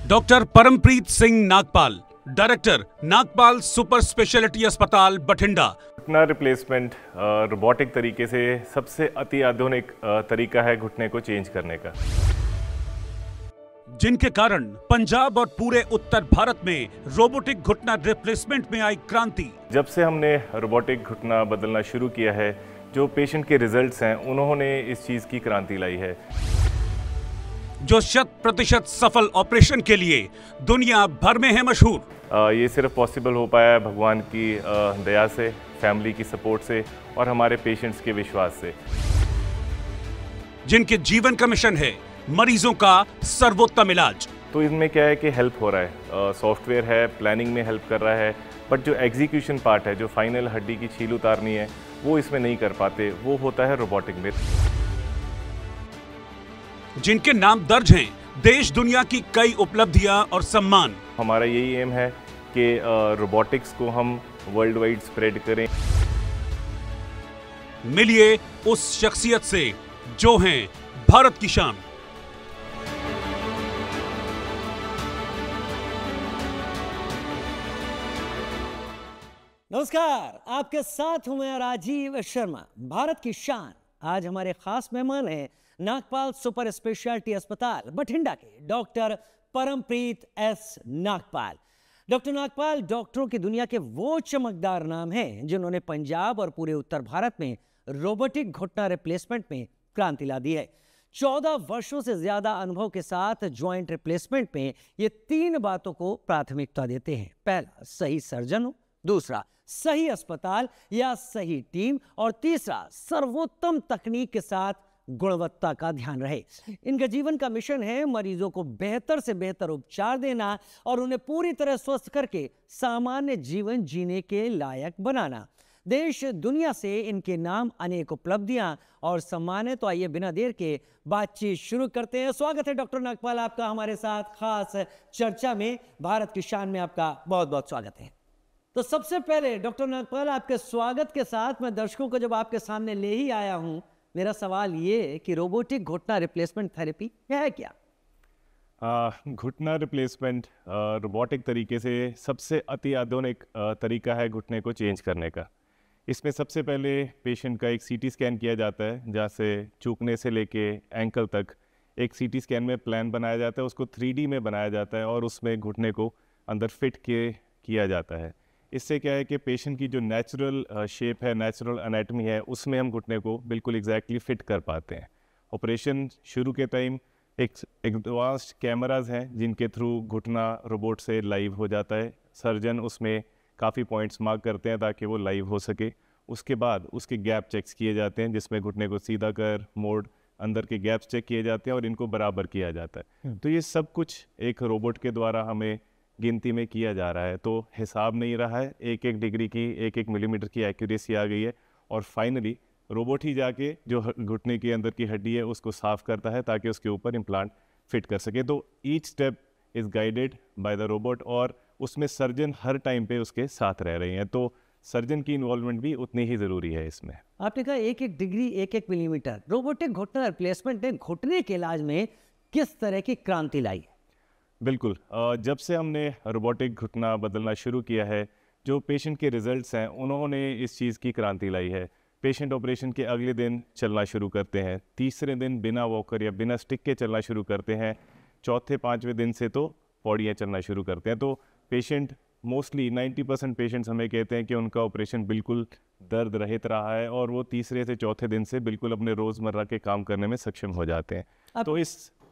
Doctor Parampreet Singh Nagpal, director Nagpal super speciality अस्पताल बठिंडा। घुटना replacement robotic तरीके से सबसे अति आधुनिक तरीका है घुटने को चेंज करने का, जिनके कारण पंजाब और पूरे उत्तर भारत में रोबोटिक घुटना रिप्लेसमेंट में आई क्रांति। जब से हमने रोबोटिक घुटना बदलना शुरू किया है, जो पेशेंट के रिजल्ट्स हैं उन्होंने इस चीज़ की क्रांति लाई है। जो 100% सफल ऑपरेशन के लिए दुनिया भर में है मशहूर। ये सिर्फ पॉसिबल हो पाया है भगवान की दया से, फैमिली की सपोर्ट से और हमारे पेशेंट्स के विश्वास से, जिनके जीवन का मिशन है मरीजों का सर्वोत्तम इलाज। तो इनमें क्या है कि हेल्प हो रहा है, सॉफ्टवेयर है, प्लानिंग में हेल्प कर रहा है, बट जो एग्जीक्यूशन पार्ट है, जो फाइनल हड्डी की छील उतारनी है, वो इसमें नहीं कर पाते, वो होता है रोबोटिक में। जिनके नाम दर्ज हैं देश दुनिया की कई उपलब्धियां और सम्मान। हमारा यही एम है कि रोबोटिक्स को हम वर्ल्ड वाइड स्प्रेड करें। मिलिए उस शख्सियत से जो हैं भारत की शान। नमस्कार, आपके साथ हूं मैं राजीव शर्मा, भारत की शान। आज हमारे खास मेहमान हैं नागपाल सुपर स्पेशलिटी अस्पताल बठिंडा के doctor Parampreet S Nagpal. Doctor Nagpal डॉक्टरों की दुनिया के वो चमकदार नाम हैं जिन्होंने पंजाब और पूरे उत्तर भारत में रोबोटिक घुटना रिप्लेसमेंट में क्रांति ला दी है। 14 वर्षों से ज्यादा अनुभव के साथ ज्वाइंट रिप्लेसमेंट में ये 3 बातों को प्राथमिकता देते हैं। पहला, सही सर्जन हो, दूसरा सही अस्पताल या सही टीम, और तीसरा सर्वोत्तम तकनीक के साथ गुणवत्ता का ध्यान रहे। इनका जीवन का मिशन है मरीजों को बेहतर से बेहतर उपचार देना और उन्हें पूरी तरह स्वस्थ करके सामान्य जीवन जीने के लायक बनाना। देश दुनिया से इनके नाम अनेक उपलब्धियां और सम्मान है। तो आइए बिना देर के बातचीत शुरू करते हैं। स्वागत है डॉक्टर नागपाल आपका हमारे साथ खास चर्चा में। भारत की शान में आपका बहुत बहुत स्वागत है। तो सबसे पहले डॉक्टर नागपाल, आपके स्वागत के साथ मैं दर्शकों को जब आपके सामने ले ही आया हूं, मेरा सवाल ये कि रोबोटिक घुटना रिप्लेसमेंट थेरेपी है क्या? घुटना रिप्लेसमेंट रोबोटिक तरीके से सबसे अति आधुनिक तरीका है घुटने को चेंज करने का। इसमें सबसे पहले पेशेंट का एक सीटी स्कैन किया जाता है, जहाँ से चूकने से लेके एंकल तक एक सीटी स्कैन में प्लान बनाया जाता है, उसको 3D में बनाया जाता है और उसमें घुटने को अंदर फिट किया जाता है। इससे क्या है कि पेशेंट की जो नेचुरल शेप है, नेचुरल एनाटमी है, उसमें हम घुटने को बिल्कुल एग्जैक्टली फिट कर पाते हैं। ऑपरेशन शुरू के टाइम एक एडवांस्ड कैमराज हैं जिनके थ्रू घुटना रोबोट से लाइव हो जाता है। सर्जन उसमें काफ़ी पॉइंट्स मार्क करते हैं ताकि वो लाइव हो सके। उसके बाद उसके गैप चेक्स किए जाते हैं, जिसमें घुटने को सीधा कर, मोड़, अंदर के गैप्स चेक किए जाते हैं और इनको बराबर किया जाता है। तो ये सब कुछ एक रोबोट के द्वारा हमें गिनती में किया जा रहा है, तो हिसाब नहीं रहा है। 1-1 डिग्री की, 1-1 मिलीमीटर की एक्यूरेसी आ गई है और फाइनली रोबोट ही जाके जो घुटने के अंदर की हड्डी है उसको साफ करता है ताकि उसके ऊपर इम्प्लांट फिट कर सके। तो each step is guided by the robot और उसमें सर्जन हर टाइम पे उसके साथ रह रहे हैं, तो सर्जन की इन्वॉल्वमेंट भी उतनी ही ज़रूरी है इसमें। आपने कहा 1-1 डिग्री, 1-1 मिलीमीटर। रोबोटिक घुटना रिप्लेसमेंट ने घुटने के इलाज में किस तरह की क्रांति लाई? बिल्कुल, जब से हमने रोबोटिक घुटना बदलना शुरू किया है, जो पेशेंट के रिजल्ट्स हैं उन्होंने इस चीज़ की क्रांति लाई है। पेशेंट ऑपरेशन के अगले दिन चलना शुरू करते हैं, तीसरे दिन बिना वॉकर या बिना स्टिक के चलना शुरू करते हैं, चौथे 5वें दिन से तो पौड़ियाँ चलना शुरू करते हैं। तो पेशेंट मोस्टली 90% पेशेंट्स हमें कहते हैं कि उनका ऑपरेशन बिल्कुल दर्द रहित रहा है और वो तीसरे से चौथे दिन से बिल्कुल अपने रोज़मर्रा के काम करने में सक्षम हो जाते हैं। तो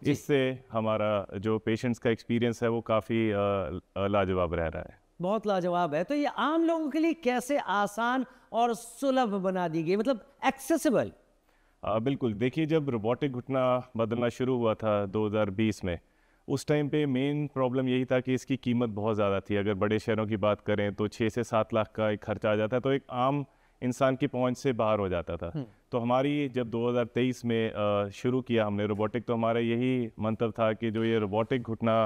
इससे हमारा जो पेशेंट्स का एक्सपीरियंस है वो काफ़ी लाजवाब रह रहा है। बहुत लाजवाब है। तो ये आम लोगों के लिए कैसे आसान और सुलभ बना दी गई, मतलब एक्सेसिबल? बिल्कुल, देखिए जब रोबोटिक घुटना बदलना शुरू हुआ था 2020 में, उस टाइम पे मेन प्रॉब्लम यही था कि इसकी कीमत बहुत ज़्यादा थी। अगर बड़े शहरों की बात करें तो 6 से 7 लाख का एक खर्चा आ जाता है, तो एक आम इंसान की पहुंच से बाहर हो जाता था। तो हमारी जब 2023 में शुरू किया हमने रोबोटिक, तो हमारा यही मंतव्य था कि जो ये रोबोटिक घुटना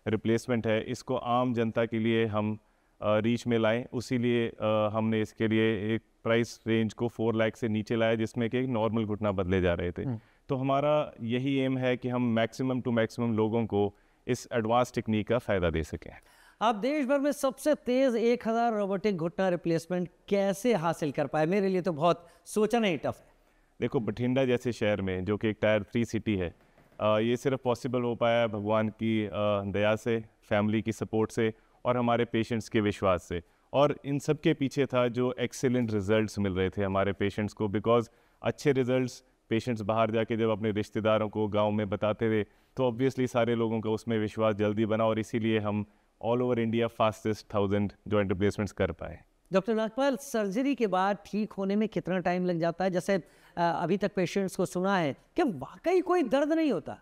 रिप्लेसमेंट है इसको आम जनता के लिए हम रीच में लाएं। उसी लिए हमने इसके लिए एक प्राइस रेंज को 4 लाख से नीचे लाया, जिसमें कि नॉर्मल घुटना बदले जा रहे थे। तो हमारा यही एम है कि हम मैक्सिमम टू मैक्सिमम लोगों को इस एडवांस टेक्निक का फ़ायदा दे सकें। आप देश भर में सबसे तेज 1000 रोबोटिक घुटना रिप्लेसमेंट कैसे हासिल कर पाए? मेरे लिए तो बहुत सोचना ही टफ है। देखो, बठिंडा जैसे शहर में, जो कि एक टायर 3 सिटी है, ये सिर्फ पॉसिबल हो पाया भगवान की दया से, फैमिली की सपोर्ट से और हमारे पेशेंट्स के विश्वास से। और इन सब के पीछे था जो एक्सीलेंट रिजल्ट्स मिल रहे थे हमारे पेशेंट्स को, बिकॉज अच्छे रिजल्ट्स पेशेंट्स बाहर जाके जब अपने रिश्तेदारों को गांव में बताते थे तो ऑब्वियसली सारे लोगों का उसमें विश्वास जल्दी बना और इसीलिए हम all over India fastest 1000 joint replacements कर पाए। डॉक्टर नागपाल, सर्जरी के बाद ठीक होने में कितना टाइम लग जाता है? जैसे अभी तक पेशेंट्स को सुना है कि वाकई कोई दर्द नहीं होता।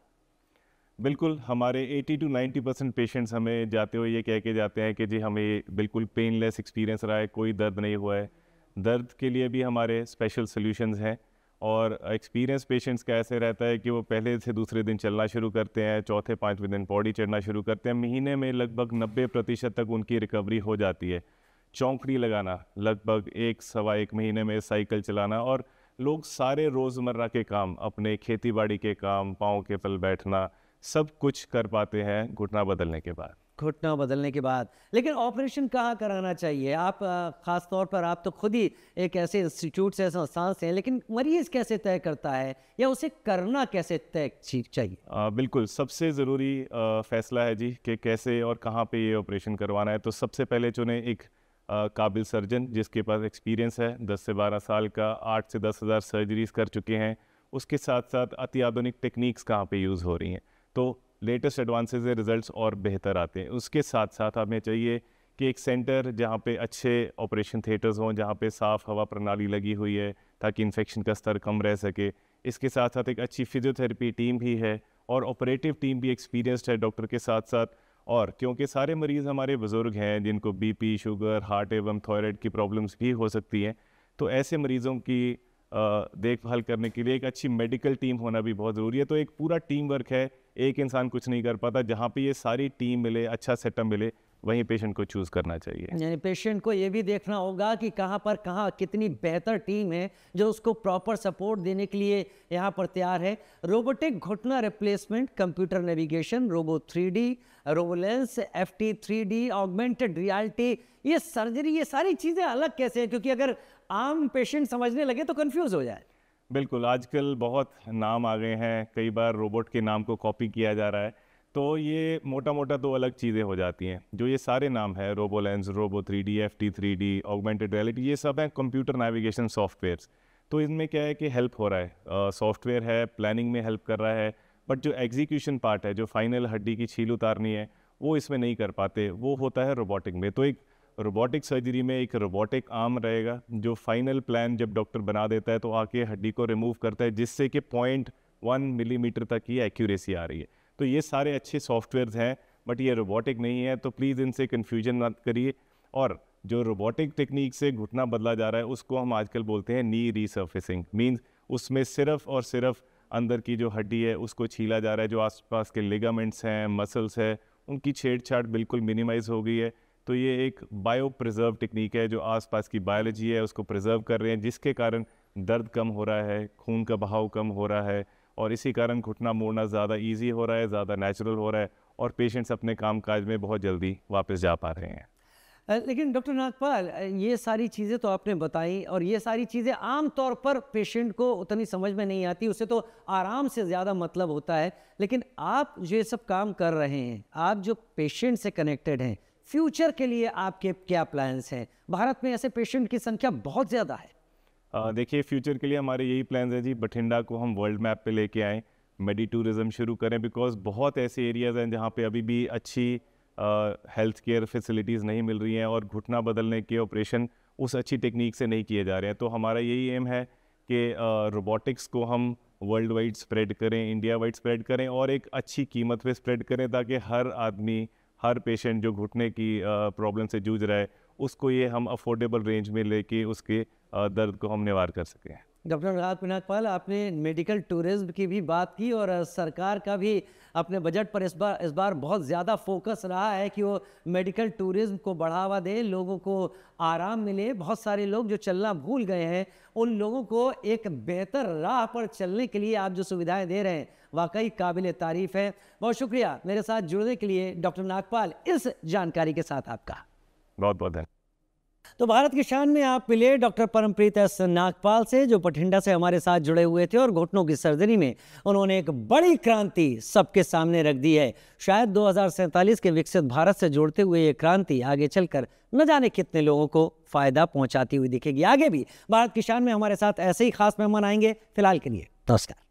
बिल्कुल, हमारे 80 to 90% पेशेंट्स हमें जाते हुए ये कह के जाते हैं कि जी हमें बिल्कुल पेनलेस एक्सपीरियंस रहा है, कोई दर्द नहीं हुआ है। दर्द के लिए भी हमारे स्पेशल सॉल्यूशंस हैं और एक्सपीरियंस पेशेंट्स का ऐसे रहता है कि वो पहले से दूसरे दिन चलना शुरू करते हैं, चौथे पाँचवें दिन पौड़ी चढ़ना शुरू करते हैं। महीने में लगभग 90% तक उनकी रिकवरी हो जाती है। चौंकड़ी लगाना, लगभग 1-1.25 महीने में साइकिल चलाना, और लोग सारे रोज़मर्रा के काम, अपने खेती बाड़ी के काम, पाँव के बल बैठना, सब कुछ कर पाते हैं घुटना बदलने के बाद। घुटना बदलने के बाद। लेकिन ऑपरेशन कहाँ कराना चाहिए? आप ख़ास तौर पर आप तो खुद ही एक ऐसे इंस्टीट्यूट से, संस्थान से हैं, लेकिन मरीज़ कैसे तय करता है या उसे करना कैसे तय चाहिए? बिल्कुल, सबसे ज़रूरी फ़ैसला है जी कि कैसे और कहाँ पे ये ऑपरेशन करवाना है। तो सबसे पहले चुनें एक काबिल सर्जन जिसके पास एक्सपीरियंस है, 10 से 12 साल का, 8 से 10 हज़ार सर्जरीज़ कर चुके हैं। उसके साथ साथ अति आधुनिक टेक्निक्स कहाँ पे यूज़ हो रही हैं, तो लेटेस्ट एडवांसेस से रिजल्ट्स और बेहतर आते हैं। उसके साथ साथ हमें चाहिए कि एक सेंटर जहाँ पे अच्छे ऑपरेशन थिएटर्स हों, जहाँ पे साफ़ हवा प्रणाली लगी हुई है ताकि इन्फेक्शन का स्तर कम रह सके। इसके साथ साथ एक अच्छी फिजियोथेरेपी टीम भी है और ऑपरेटिव टीम भी एक्सपीरियंस्ड है डॉक्टर के साथ साथ। और क्योंकि सारे मरीज़ हमारे बुज़ुर्ग हैं जिनको बीपी, शुगर, हार्ट एवं थायराइड की प्रॉब्लम्स भी हो सकती हैं, तो ऐसे मरीज़ों की देखभाल करने के लिए एक अच्छी मेडिकल टीम होना भी बहुत ज़रूरी है। तो एक पूरा टीम वर्क है, एक इंसान कुछ नहीं कर पाता। जहाँ पे ये सारी टीम मिले, अच्छा सेटअप मिले, वहीं पेशेंट को चूज़ करना चाहिए। यानी पेशेंट को ये भी देखना होगा कि कहाँ कितनी बेहतर टीम है जो उसको प्रॉपर सपोर्ट देने के लिए यहाँ पर तैयार है। रोबोटिक घुटना replacement, computer navigation, robo 3D, रोबोलेंस, FT 3D, ऑगमेंटेड रियलिटी, ये सर्जरी, ये सारी चीज़ें अलग कैसे हैं? क्योंकि अगर आम पेशेंट समझने लगे तो कंफ्यूज हो जाए। बिल्कुल, आजकल बहुत नाम आ गए हैं, कई बार रोबोट के नाम को कॉपी किया जा रहा है, तो ये मोटा मोटा तो अलग चीज़ें हो जाती हैं। जो ये सारे नाम हैं, robolens, robo 3D, FT 3D, augmented reality, ये सब हैं कंप्यूटर नेविगेशन सॉफ्टवेयर्स। तो इनमें क्या है कि हेल्प हो रहा है, सॉफ्टवेयर है, प्लानिंग में हेल्प कर रहा है, बट जो एग्जीक्यूशन पार्ट है, जो फाइनल हड्डी की छील उतारनी है, वो इसमें नहीं कर पाते, वो होता है रोबोटिक में। तो एक रोबोटिक सर्जरी में एक रोबोटिक आर्म रहेगा जो फाइनल प्लान जब डॉक्टर बना देता है तो आके हड्डी को रिमूव करता है, जिससे कि 0.1 मिलीमीटर तक की एक्यूरेसी आ रही है। तो ये सारे अच्छे सॉफ्टवेयर्स हैं, बट ये रोबोटिक नहीं है, तो प्लीज़ इनसे कन्फ्यूजन मत करिए। और जो रोबोटिक टेक्निक से घुटना बदला जा रहा है उसको हम आजकल बोलते हैं नी रीसर्फेसिंग। मीन्स उसमें सिर्फ और सिर्फ अंदर की जो हड्डी है उसको छीला जा रहा है, जो आसपास के लिगामेंट्स हैं, मसल्स है, उनकी छेड़छाड़ बिल्कुल मिनिमाइज हो गई है। तो ये एक बायो प्रिजर्व टेक्निक है, जो आसपास की बायोलॉजी है उसको प्रिजर्व कर रहे हैं, जिसके कारण दर्द कम हो रहा है, खून का बहाव कम हो रहा है और इसी कारण घुटना मोड़ना ज़्यादा इजी हो रहा है, ज़्यादा नेचुरल हो रहा है और पेशेंट्स अपने काम काज में बहुत जल्दी वापस जा पा रहे हैं। लेकिन डॉक्टर नागपाल, ये सारी चीज़ें तो आपने बताई और ये सारी चीज़ें आम तौर पर पेशेंट को उतनी समझ में नहीं आती, उसे तो आराम से ज़्यादा मतलब होता है। लेकिन आप जो ये सब काम कर रहे हैं, आप जो पेशेंट से कनेक्टेड हैं, फ्यूचर के लिए आपके क्या प्लान्स हैं? भारत में ऐसे पेशेंट की संख्या बहुत ज़्यादा है। देखिए, फ्यूचर के लिए हमारे यही प्लान्स हैं जी, बठिंडा को हम वर्ल्ड मैप पे लेके आएँ, मेडी टूरिज़्म शुरू करें, बिकॉज बहुत ऐसे एरियाज़ हैं जहाँ पे अभी भी अच्छी हेल्थ केयर फैसिलिटीज़ नहीं मिल रही हैं और घुटना बदलने के ऑपरेशन उस अच्छी टेक्निक से नहीं किए जा रहे हैं। तो हमारा यही एम है कि रोबोटिक्स को हम वर्ल्ड वाइड स्प्रेड करें, इंडिया वाइड स्प्रेड करें और एक अच्छी कीमत पे स्प्रेड करें, ताकि हर आदमी, हर पेशेंट जो घुटने की प्रॉब्लम से जूझ रहा है उसको ये हम अफोर्डेबल रेंज में लेके उसके दर्द को हम निवार कर सकें। डॉक्टर अनुराग नागपाल, आपने मेडिकल टूरिज्म की भी बात की और सरकार का भी अपने बजट पर इस बार बहुत ज़्यादा फोकस रहा है कि वो मेडिकल टूरिज्म को बढ़ावा दे, लोगों को आराम मिले। बहुत सारे लोग जो चलना भूल गए हैं उन लोगों को एक बेहतर राह पर चलने के लिए आप जो सुविधाएं दे रहे हैं वाकई काबिल तारीफ है। बहुत शुक्रिया मेरे साथ जुड़ने के लिए डॉक्टर नागपाल, इस जानकारी के साथ आपका बहुत बहुत धन्यवाद। तो भारत की शान में आप मिले डॉक्टर परमप्रीत एस नागपाल से, जो बठिंडा से हमारे साथ जुड़े हुए थे और घुटनों की सर्जरी में उन्होंने एक बड़ी क्रांति सबके सामने रख दी है। शायद 2047 के विकसित भारत से जोड़ते हुए ये क्रांति आगे चलकर न जाने कितने लोगों को फायदा पहुंचाती हुई दिखेगी। आगे भी भारत की शान में हमारे साथ ऐसे ही खास मेहमान आएंगे। फिलहाल के लिए नमस्कार।